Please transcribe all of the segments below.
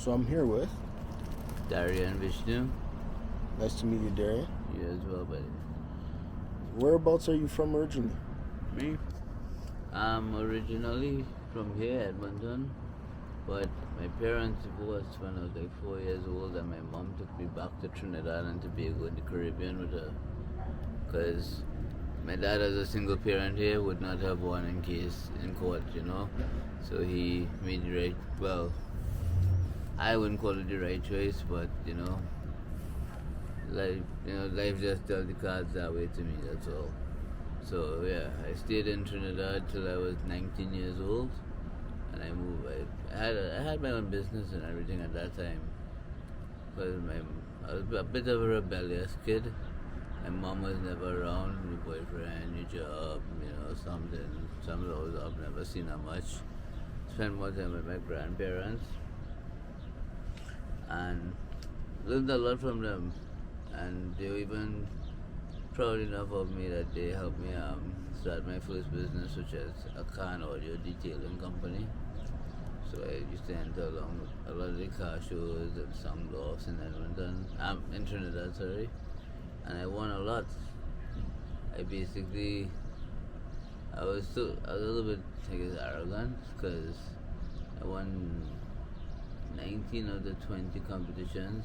So I'm here with. Darrien Vishnu. Nice to meet you, Darrien. You as well, buddy. Whereabouts are you from originally? Me? I'm originally from here, Edmonton, but my parents divorced when I was like 4 years old, and my mom took me back to Trinidad and Tobago in the Caribbean with her, because my dad, as a single parent here, would not have won in case in court, you know. So he made the right. Well, I wouldn't call it the right choice, but life just dealt the cards that way to me. That's all. So yeah, I stayed in Trinidad till I was 19 years old, and I moved. I had my own business and everything at that time, because I was a bit of a rebellious kid. My mom was never around, new boyfriend, new job, something. Some of those I've never seen her much. Spent more time with my grandparents and learned a lot from them. And they were even proud enough of me that they helped me start my first business, which is a car and audio detailing company. So I used to enter along a lot of the car shows and sound offs in Edmonton, in Trinidad, sorry. And I won a lot. I was a little bit, I guess, arrogant, because I won 19 of the 20 competitions.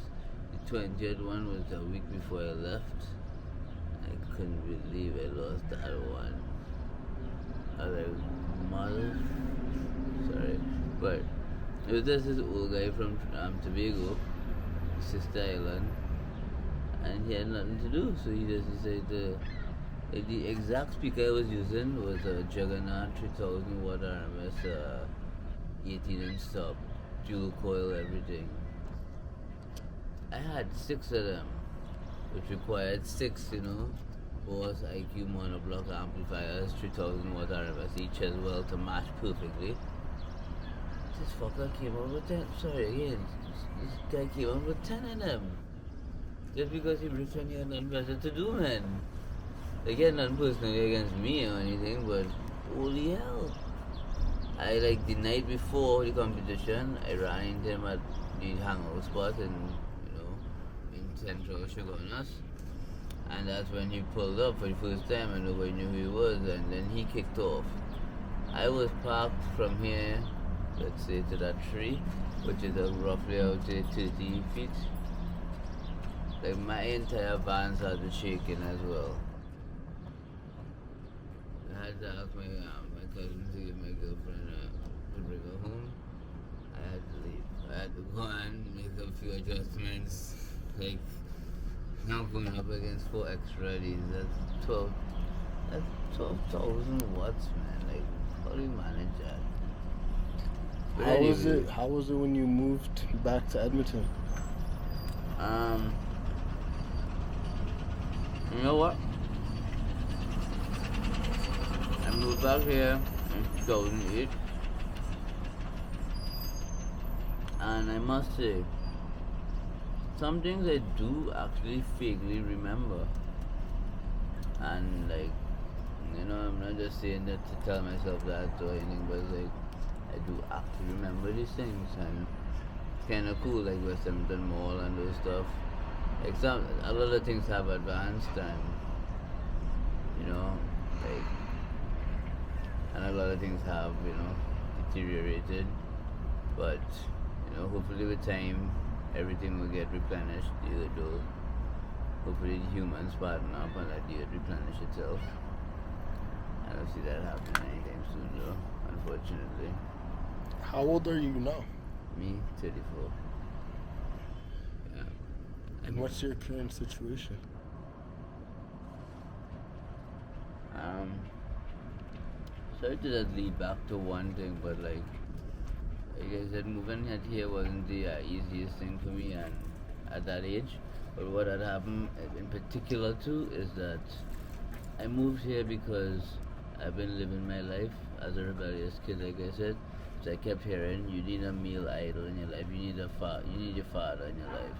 The 20th one was a week before I left. I couldn't believe I lost that one. I was like, mother, sorry. But it was just this old guy from Tobago, Sister Island, and he had nothing to do, so he just decided the exact speaker I was using was a Juggernaut 3000 watt RMS 18-inch sub, dual coil, everything. I had 6 of them, which required 6, Bose IQ monoblock amplifiers, 3000 watt RMS each as well, to match perfectly. This fucker came up with 10. Sorry again. This guy came up with 10 of them. Just because he rich and he had nothing better to do, man. Like, he had nothing personally against me or anything, but holy hell. The night before the competition, I ran into him at the hangout spot in central Chaguanas. And that's when he pulled up for the first time, and nobody knew who he was, and then he kicked off. I was parked from here, let's say, to that tree, which is roughly, I would say, 30 feet. Like, my entire van started shaking as well. I had to ask my cousin to give my girlfriend to bring her home. I had to leave. I had to go and make a few adjustments. Like, now going up against 4 extra Ds, that's 12,000 watts, man. Like, how do you manage that? But How was it when you moved back to Edmonton? You know what? I moved back here in 2008, and I must say, some things I do actually vaguely remember. And I'm not just saying that to tell myself that or anything, but I do actually remember these things, and it's kind of cool, like West Edmonton Mall and those stuff. A lot of things have advanced, and and a lot of things have deteriorated, but hopefully with time everything will get replenished. The earth will, hopefully the humans partner up and let the earth replenish itself. I don't see that happening anytime soon though, unfortunately. How old are you now? Me, 34. Yeah. And what's your current situation? Sorry to just lead back to one thing, but like I said, moving here wasn't the easiest thing for me, and at that age. But what had happened in particular too is that I moved here because I've been living my life as a rebellious kid, like I said. So I kept hearing, you need a male idol in your life, you need your father in your life,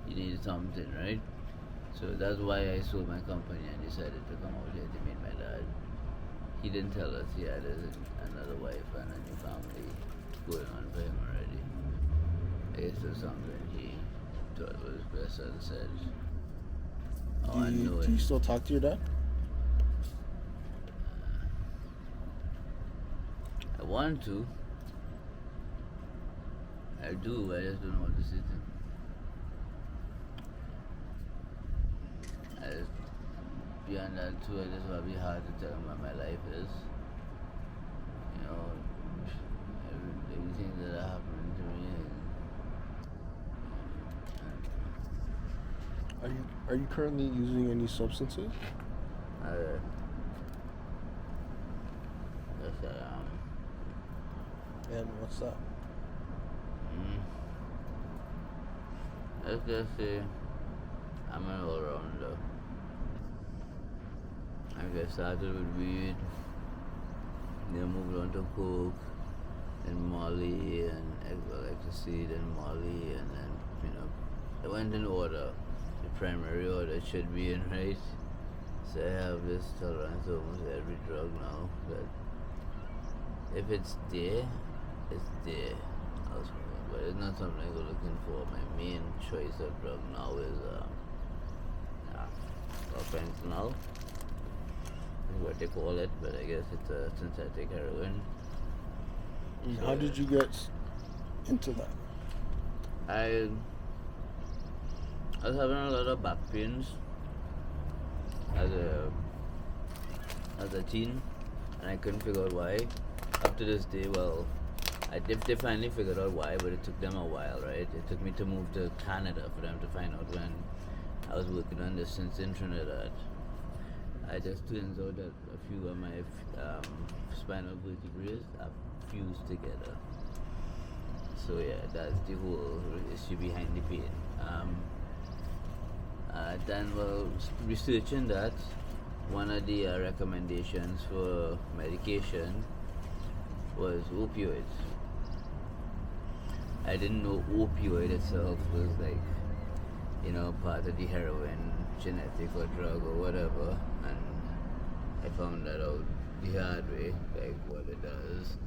you need something, right? So that's why I sold my company and decided to come out here to meet my dad. He didn't tell us he had another wife and a new family going on for him already. guess that's something he thought was best unsaid. Oh, Do I you, know do it. you still talk to your dad? I want to. I do. I just don't know what to say to him. I just, beyond that too, I just want to be hard to tell him what my life is. You know, everything that happened to me. Are you currently using any substances? Uh, yes, I am. And what's that? Let's just say I'm an all-rounder. I started with weed, then moved on to coke, and Molly, and ecstasy, then Molly, and then, it went in order. The primary order should be in, right? So I have this tolerance to almost every drug now, that if it's there, it's there. But it's not something I go looking for. My main choice of drug now is fentanyl. Is what they call it, but I guess it's a synthetic heroin. So How did you get into that? I was having a lot of back pains as a teen, and I couldn't figure out why. Up to this day, well, they finally figured out why, but it took them a while, right? It took me to move to Canada for them to find out when I was working on this since in Trinidad. I just turns out that a few of my spinal vertebrae are fused together. So yeah, that's the whole issue behind the pain. Then while researching that, one of the recommendations for medication was opioids. I didn't know opioid itself was part of the heroin genetic or drug or whatever, and I found that out the hard way, what it does.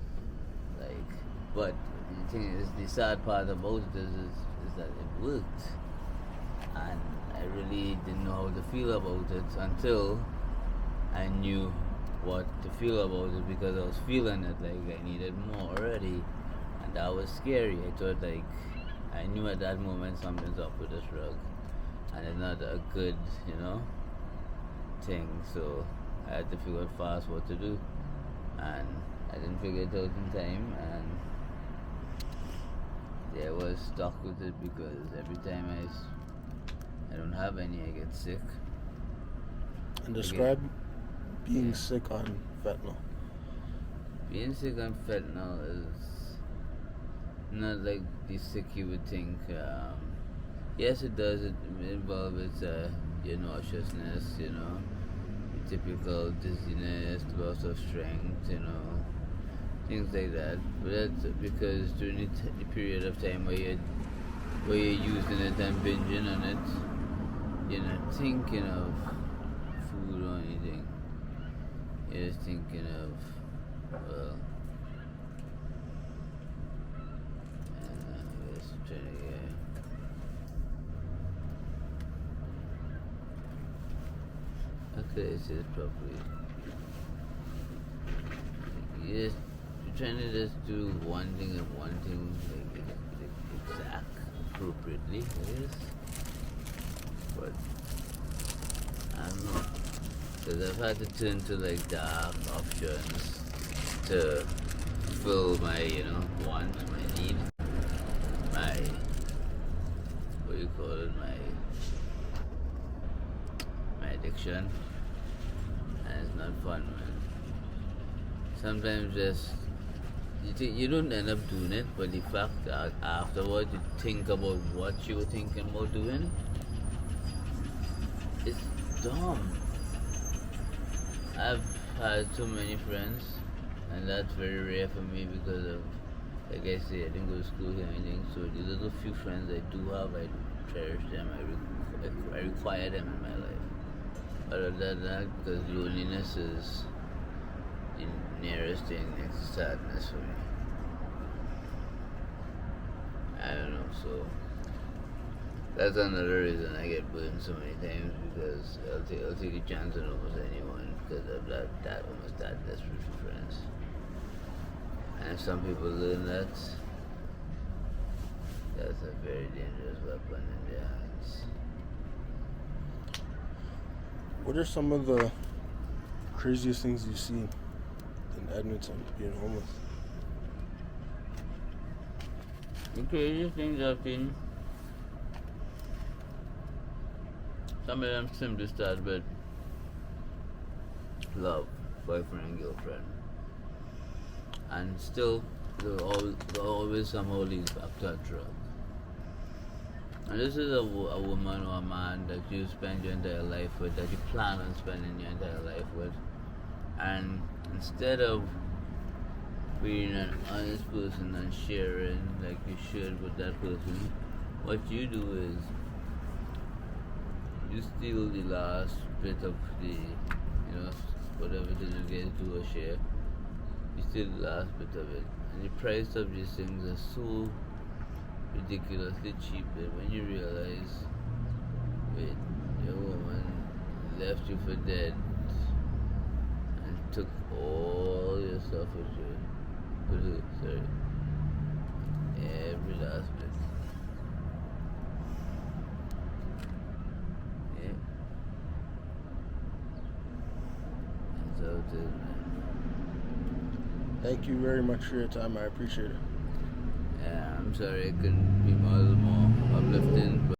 But the thing is, the sad part about it is that it worked, and I really didn't know how to feel about it until I knew what to feel about it, because I was feeling it like I needed more already, and that was scary. I thought I knew at that moment something's up with this drug, and it's not a good, thing. So I had to figure out fast what to do, and I didn't figure it out in time, and I was stuck with it because every time I don't have any, I get sick. And describe being sick on fentanyl. Being sick on fentanyl is not like the sick you would think. Yes, it does. It involves your nauseousness, your typical dizziness, loss of strength, things like that. But that's because during the period of time where you're using it and binging on it, you're not thinking of food or anything. You're just thinking of, well, let's try to okay, this is properly. You're trying to just do one thing exact appropriately, I guess. But I don't know, because I've had to turn to dark options to fill my want, my need, my what do you call it, my addiction, and it's not fun, man. Sometimes you don't end up doing it, but the fact that afterwards you think about what you were thinking about doing, it's dumb. I've had so many friends, and that's very rare for me because of, like I say, I didn't go to school or anything. So the little few friends I do have, I cherish them. I require them in my life. Other than that, because loneliness is the nearest thing next to sadness for me. don't know. So that's another reason I get burned so many times, because I'll take a chance on almost anyone because of that almost that desperate for friends. And if some people learn that, that's a very dangerous weapon in their hands. What are some of the craziest things you see in Edmonton being homeless? The craziest things I've seen, some of them simply start with love, boyfriend and girlfriend. And still, they'll always somehow lead back to a drug. And this is a woman or a man that you spend your entire life with, that you plan on spending your entire life with. And instead of being an honest person and sharing like you should with that person, what you do is you steal the last bit of the, whatever it is you get to or share. You steal the last bit of it. And the price of these things are so ridiculously cheap that when you realize, wait, your woman left you for dead and took all your stuff with you. Sorry. Every last bit. Yeah. That's how it is, man. Thank you very much for your time. I appreciate it. Yeah, I'm sorry I couldn't be more uplifting,